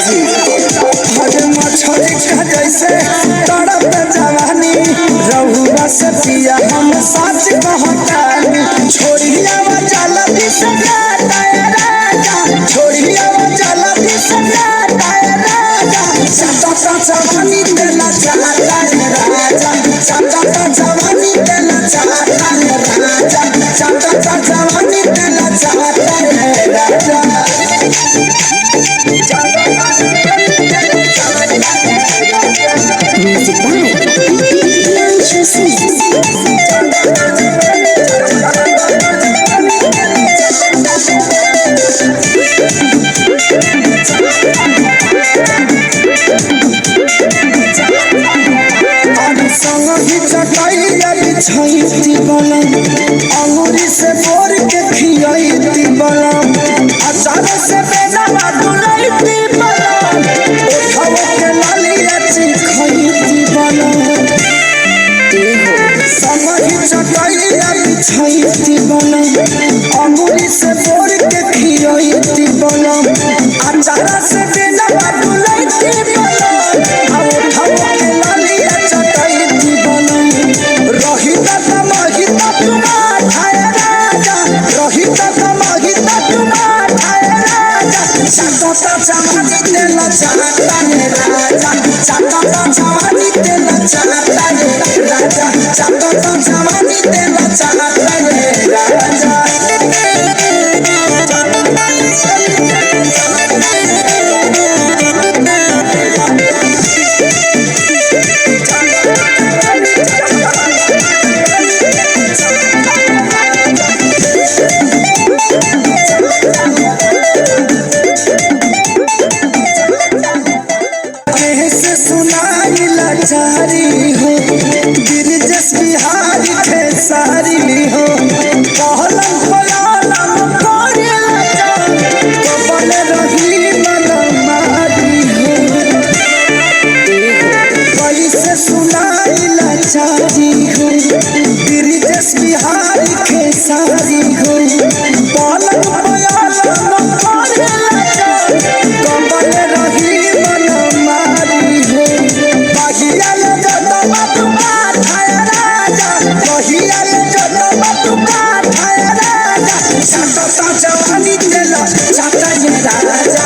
हर मछली का जैसे तड़प जवानी रहुआ से पिया हम सच कहतानी छोड़िया चला छोड़िया चला जवानी देला चाहता है राजा जवानी देला चाहता है राजा जवानी देला चाहता है राजा Music by Lancho छैती बलम अंगूरी से बोर के खियाईती बलम अचार से बेनवा डुलाईती बलम उठाव के लालिया चिखईती बलम समही चटाइया बिछाईती बलम अंगूरी से बोर के खियाईती बलम अचार से बेनवा डुलाईती बलम उठाव के लालिया चटाईती बलम रहिता कमाहिता तुम्हार ठाए राजा रहिता कमाहिता तुम्हार ठाए राजा चाचा जवानी देला चाहता है राजा चाचा जवानी देला चाहता है राजा चाचा जवानी देला चाहता है राजा लाचारी हो गिरजस बिहारी खेसारी हो कहलम पलालम करे लचा कबल रही मन मारी हो कैसे सुनाई लाचारी हो गिरजस बिहारी खेसारी हो कहलम पलालम करे लचा कबल रही मन मारी हो जवानी देला चाहता है राजा